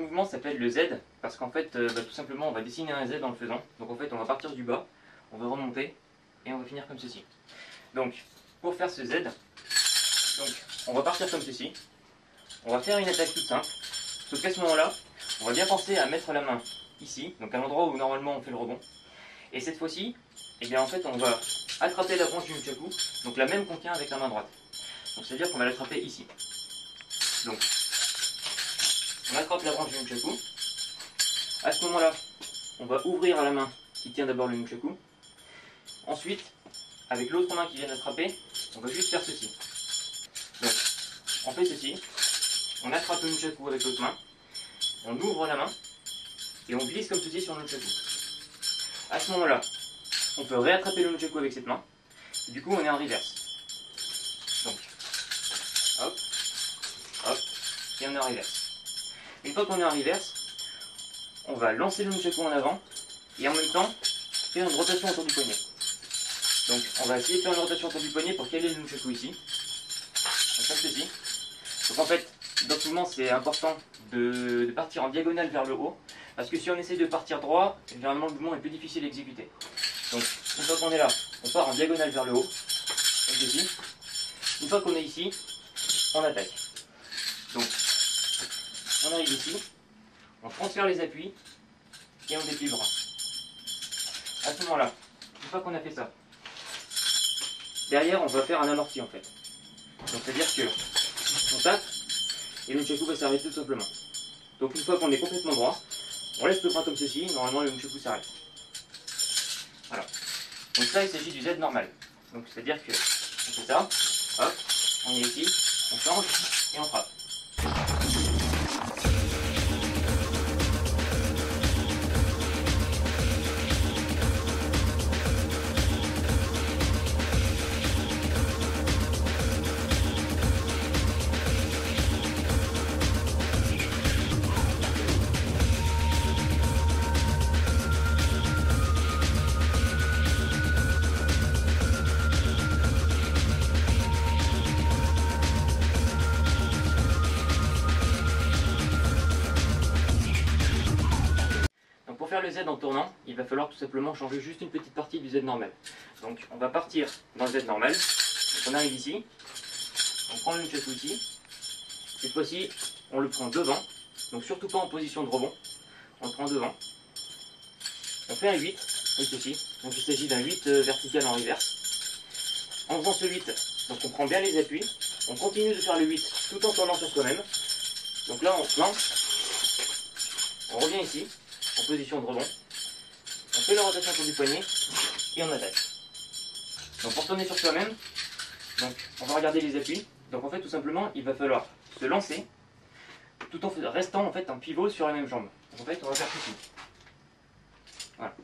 mouvement s'appelle le Z parce qu'en fait, tout simplement, on va dessiner un Z en le faisant. Donc en fait, on va partir du bas, on va remonter et on va finir comme ceci. Donc, pour faire ce Z, on va partir comme ceci. On va faire une attaque toute simple. Sauf qu'à ce moment-là, on va bien penser à mettre la main ici, donc à l'endroit où normalement on fait le rebond. Et cette fois-ci, eh bien en fait, on va attraper la branche du nunchaku, donc la même qu'on tient avec la main droite. Donc c'est-à-dire qu'on va l'attraper ici. Donc, on attrape la branche du nunchaku. À ce moment-là, on va ouvrir la main qui tient d'abord le nunchaku. Ensuite, avec l'autre main qui vient d'attraper, on va juste faire ceci. Donc, on fait ceci. On attrape le nunchaku avec l'autre main. On ouvre la main. Et on glisse comme ceci sur le nunchaku. À ce moment-là, on peut réattraper le nunchaku avec cette main. Et du coup, on est en reverse. Donc, hop, hop, et on est en reverse. Une fois qu'on est en reverse, on va lancer le nunchaku en avant et en même temps faire une rotation autour du poignet. Donc, on va essayer de faire une rotation autour du poignet pour caler le nunchaku ici. Donc, comme ceci. Donc, en fait, dans ce mouvement, c'est important de partir en diagonale vers le haut. Parce que si on essaie de partir droit, généralement le mouvement est plus difficile à exécuter. Donc, une fois qu'on est là, on part en diagonale vers le haut. Comme ceci. Une fois qu'on est ici, on attaque. Donc, on arrive ici, on transfère les appuis et on déplie le bras. À ce moment-là, une fois qu'on a fait ça, derrière on va faire un amorti en fait. Donc c'est-à-dire que on tape et le nunchaku va s'arrêter tout simplement. Donc une fois qu'on est complètement droit, on laisse le bras comme ceci, normalement le nunchaku s'arrête. Voilà. Donc ça il s'agit du Z normal. Donc c'est-à-dire que on fait ça, hop, on est ici, on change et on frappe. Pour faire le Z en tournant, il va falloir tout simplement changer juste une petite partie du Z normal. Donc on va partir dans le Z normal, donc on arrive ici, on prend le nunchaku ici, cette fois-ci on le prend devant, donc surtout pas en position de rebond, on le prend devant, on fait un 8, comme ceci, donc il s'agit d'un 8 vertical en reverse. En faisant ce 8, donc on prend bien les appuis, on continue de faire le 8 tout en tournant sur soi-même, donc là on se lance, on revient ici, en position de rebond, on fait la rotation autour du poignet et on attaque. Donc pour tourner sur soi-même, donc on va regarder les appuis. Donc en fait tout simplement il va falloir se lancer tout en restant en fait en pivot sur la même jambe. Donc en fait on va faire ceci. Voilà.